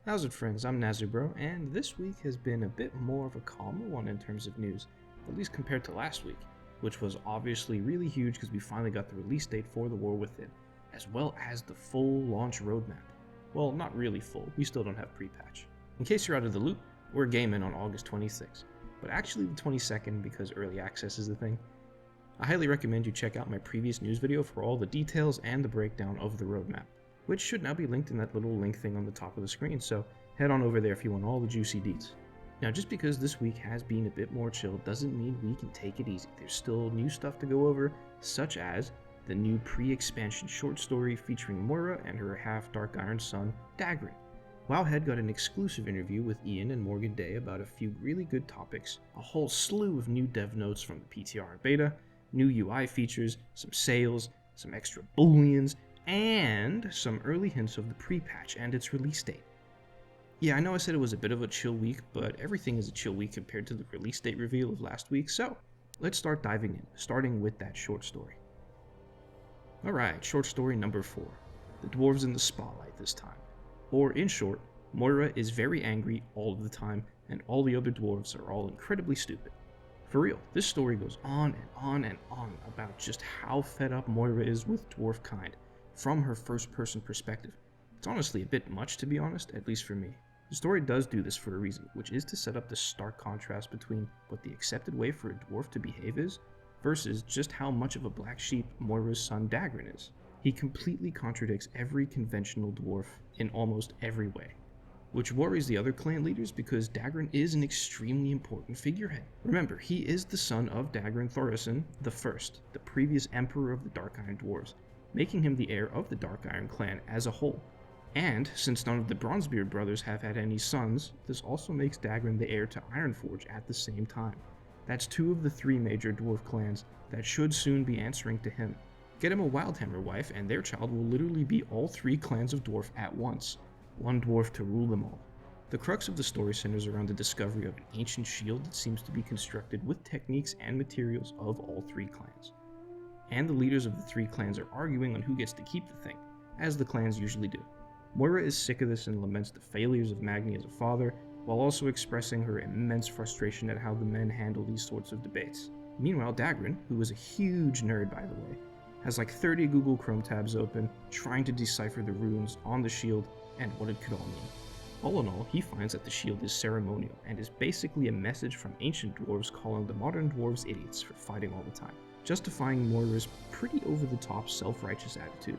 How's it, friends? I'm Nazubro, and this week has been a bit more of a calmer one in terms of news, at least compared to last week, which was obviously really huge because we finally got the release date for The War Within, as well as the full launch roadmap. Well, not really full, we still don't have pre-patch. In case you're out of the loop, we're gaming on August 26th, but actually the 22nd because early access is the thing. I highly recommend you check out my previous news video for all the details and the breakdown of the roadmap, which should now be linked in that little link thing on the top of the screen, so head on over there if you want all the juicy deets. Now, just because this week has been a bit more chill doesn't mean we can take it easy. There's still new stuff to go over, such as the new pre-expansion short story featuring Moira and her half-Dark Iron son, Dagran. Wowhead got an exclusive interview with Ian and Morgan Day about a few really good topics, a whole slew of new dev notes from the PTR and beta, new UI features, some sales, some extra Boolians, and some early hints of the pre-patch and its release date. Yeah, I know I said it was a bit of a chill week, but everything is a chill week compared to the release date reveal of last week, so let's start diving in, starting with that short story. Alright, short story number 4. The Dwarves in the spotlight this time. Or, in short, Moira is very angry all of the time, and all the other dwarves are all incredibly stupid. For real, this story goes on and on and on about just how fed up Moira is with dwarf kind, from her first-person perspective. It's honestly a bit much, to be honest, at least for me. The story does do this for a reason, which is to set up the stark contrast between what the accepted way for a dwarf to behave is, versus just how much of a black sheep Moira's son Dagran is. He completely contradicts every conventional dwarf in almost every way, which worries the other clan leaders because Dagran is an extremely important figurehead. Remember, he is the son of Dagran Thorison the First, the previous emperor of the Dark Iron Dwarves, making him the heir of the Dark Iron clan as a whole. And, since none of the Bronzebeard brothers have had any sons, this also makes Dagran the heir to Ironforge at the same time. That's 2 of the 3 major dwarf clans that should soon be answering to him. Get him a Wildhammer wife, and their child will literally be all 3 clans of dwarf at once. One dwarf to rule them all. The crux of the story centers around the discovery of an ancient shield that seems to be constructed with techniques and materials of all 3 clans. And the leaders of the 3 clans are arguing on who gets to keep the thing, as the clans usually do. Moira is sick of this and laments the failures of Magni as a father, while also expressing her immense frustration at how the men handle these sorts of debates. Meanwhile, Dagran, who is a huge nerd by the way, has like 30 Google Chrome tabs open, trying to decipher the runes on the shield and what it could all mean. All in all, he finds that the shield is ceremonial, and is basically a message from ancient dwarves calling the modern dwarves idiots for fighting all the time, justifying Moira's pretty over-the-top self-righteous attitude.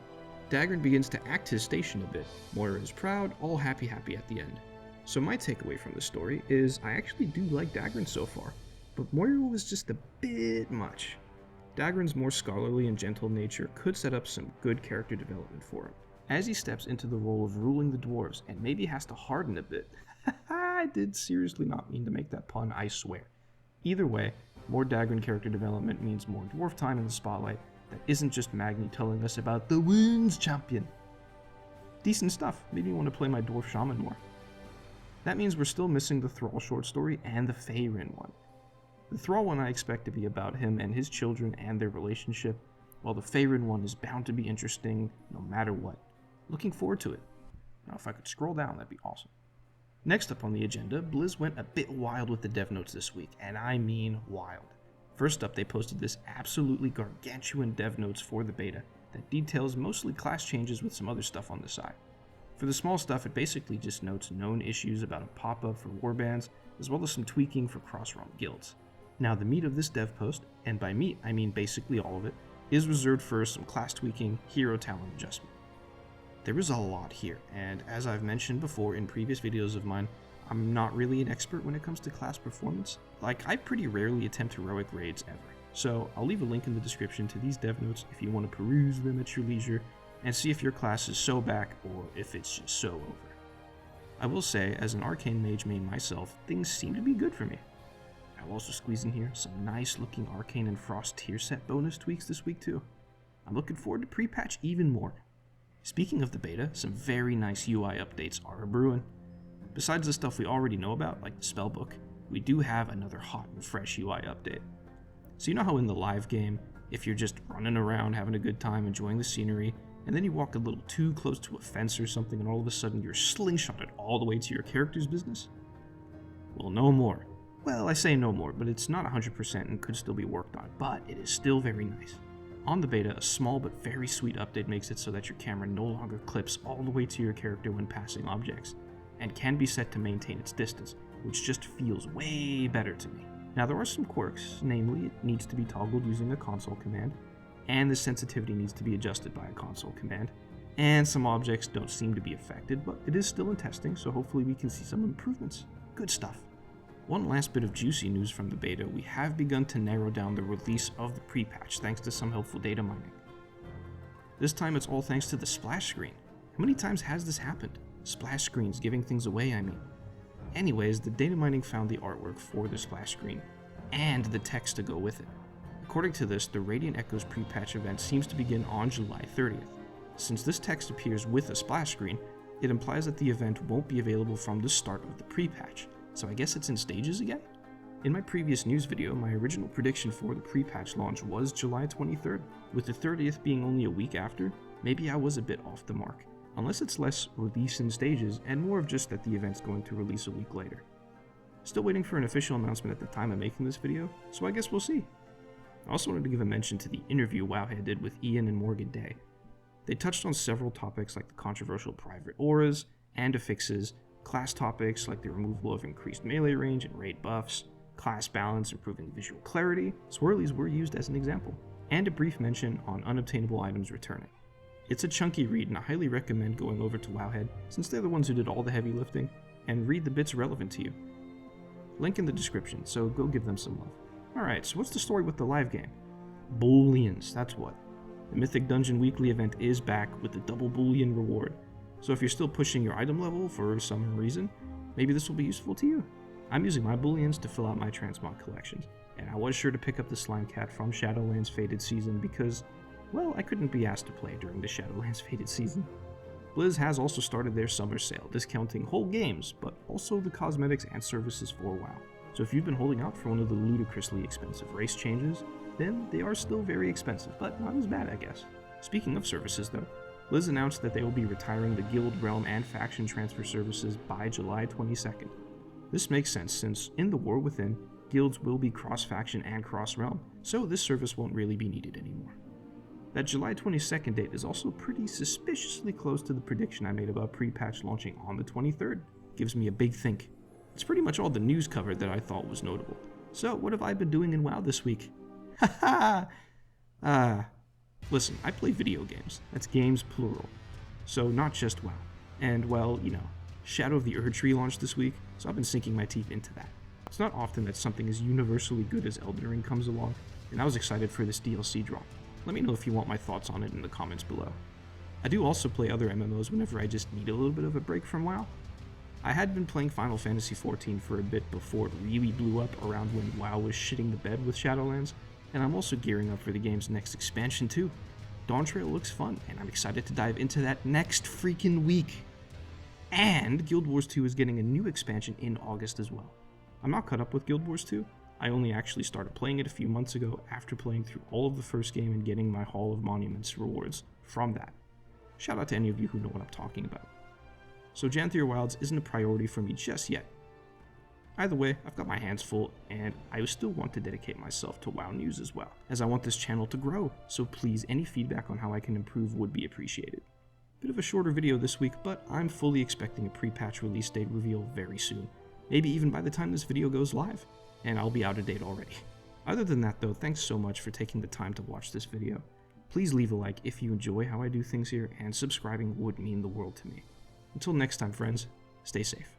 Dagran begins to act his station a bit. Moira is proud, all happy at the end. So my takeaway from the story is I actually do like Dagran so far, but Moira was just a bit much. Dagran's more scholarly and gentle nature could set up some good character development for him, as he steps into the role of ruling the dwarves and maybe has to harden a bit. I did seriously not mean to make that pun, I swear. Either way, more Dagran character development means more dwarf time in the spotlight that isn't just Magni telling us about the Wounds Champion. Decent stuff, made me want to play my dwarf shaman more. That means we're still missing the Thrall short story and the Faerun one. The Thrall one I expect to be about him and his children and their relationship, while the Faerun one is bound to be interesting no matter what. Looking forward to it. Now if I could scroll down, that'd be awesome. Next up on the agenda, Blizz went a bit wild with the dev notes this week, and I mean wild. First up, they posted this absolutely gargantuan dev notes for the beta that details mostly class changes with some other stuff on the side. For the small stuff, it basically just notes known issues about a pop-up for warbands, as well as some tweaking for cross-realm guilds. Now the meat of this dev post, and by meat I mean basically all of it, is reserved for some class tweaking, hero talent adjustment. There is a lot here, and as I've mentioned before in previous videos of mine, I'm not really an expert when it comes to class performance. Like, I pretty rarely attempt heroic raids ever. So I'll leave a link in the description to these dev notes if you want to peruse them at your leisure and see if your class is so back or if it's just so over. I will say, as an arcane mage main myself, things seem to be good for me. I'll also squeeze in here some nice looking arcane and frost tier set bonus tweaks this week too. I'm looking forward to pre-patch even more. Speaking of the beta, some very nice UI updates are a-brewing. Besides the stuff we already know about, like the spellbook, we do have another hot and fresh UI update. So you know how in the live game, if you're just running around having a good time enjoying the scenery, and then you walk a little too close to a fence or something and all of a sudden you're slingshotted all the way to your character's business? Well, no more. Well, I say no more, but it's not 100% and could still be worked on, but it is still very nice. On the beta, a small but very sweet update makes it so that your camera no longer clips all the way to your character when passing objects, and can be set to maintain its distance, which just feels way better to me. Now there are some quirks, namely it needs to be toggled using a console command, and the sensitivity needs to be adjusted by a console command, and some objects don't seem to be affected, but it is still in testing, so hopefully we can see some improvements. Good stuff. One last bit of juicy news from the beta, we have begun to narrow down the release of the pre-patch thanks to some helpful data mining. This time it's all thanks to the splash screen. How many times has this happened? Splash screens giving things away, I mean. Anyways, the data mining found the artwork for the splash screen, and the text to go with it. According to this, the Radiant Echoes pre-patch event seems to begin on July 30th. Since this text appears with a splash screen, it implies that the event won't be available from the start of the pre-patch, so I guess it's in stages again? In my previous news video, my original prediction for the pre-patch launch was July 23rd, with the 30th being only a week after. Maybe I was a bit off the mark, unless it's less release in stages and more of just that the event's going to release a week later. Still waiting for an official announcement at the time of making this video, so I guess we'll see. I also wanted to give a mention to the interview Wowhead did with Ian and Morgan Day. They touched on several topics like the controversial private auras and affixes, class topics like the removal of increased melee range and raid buffs, class balance improving visual clarity, swirlies were used as an example, and a brief mention on unobtainable items returning. It's a chunky read and I highly recommend going over to Wowhead since they're the ones who did all the heavy lifting, and read the bits relevant to you. Link in the description, so go give them some love. Alright, so what's the story with the live game? Booleans, that's what. The Mythic Dungeon weekly event is back with the double Boolean reward. So if you're still pushing your item level for some reason, maybe this will be useful to you. I'm using my Booleans to fill out my transmog collections, and I was sure to pick up the Slime Cat from Shadowlands Faded Season because, well, I couldn't be asked to play during the Shadowlands Faded Season. Blizz has also started their summer sale, discounting whole games, but also the cosmetics and services for WoW. So if you've been holding out for one of the ludicrously expensive race changes, then they are still very expensive, but not as bad, I guess. Speaking of services though, Blizz announced that they will be retiring the Guild, Realm, and Faction transfer services by July 22nd. This makes sense since, in the War Within, guilds will be cross-faction and cross-realm, so this service won't really be needed anymore. That July 22nd date is also pretty suspiciously close to the prediction I made about pre-patch launching on the 23rd. Gives me a big think. It's pretty much all the news covered that I thought was notable. So what have I been doing in WoW this week? Haha! Listen, I play video games. That's games plural. So not just WoW. And well, you know, Shadow of the Erdtree launched this week, so I've been sinking my teeth into that. It's not often that something as universally good as Elden Ring comes along, and I was excited for this DLC drop. Let me know if you want my thoughts on it in the comments below. I do also play other MMOs whenever I just need a little bit of a break from WoW. I had been playing Final Fantasy XIV for a bit before it really blew up around when WoW was shitting the bed with Shadowlands, and I'm also gearing up for the game's next expansion too. Dawntrail looks fun, and I'm excited to dive into that next freaking week. And Guild Wars 2 is getting a new expansion in August as well. I'm not caught up with Guild Wars 2. I only actually started playing it a few months ago after playing through all of the first game and getting my Hall of Monuments rewards from that. Shout out to any of you who know what I'm talking about. So Janthier Wilds isn't a priority for me just yet. Either way, I've got my hands full, and I still want to dedicate myself to WoW news as well, as I want this channel to grow, so please, any feedback on how I can improve would be appreciated. Bit of a shorter video this week, but I'm fully expecting a pre-patch release date reveal very soon, maybe even by the time this video goes live, and I'll be out of date already. Other than that though, thanks so much for taking the time to watch this video. Please leave a like if you enjoy how I do things here, and subscribing would mean the world to me. Until next time friends, stay safe.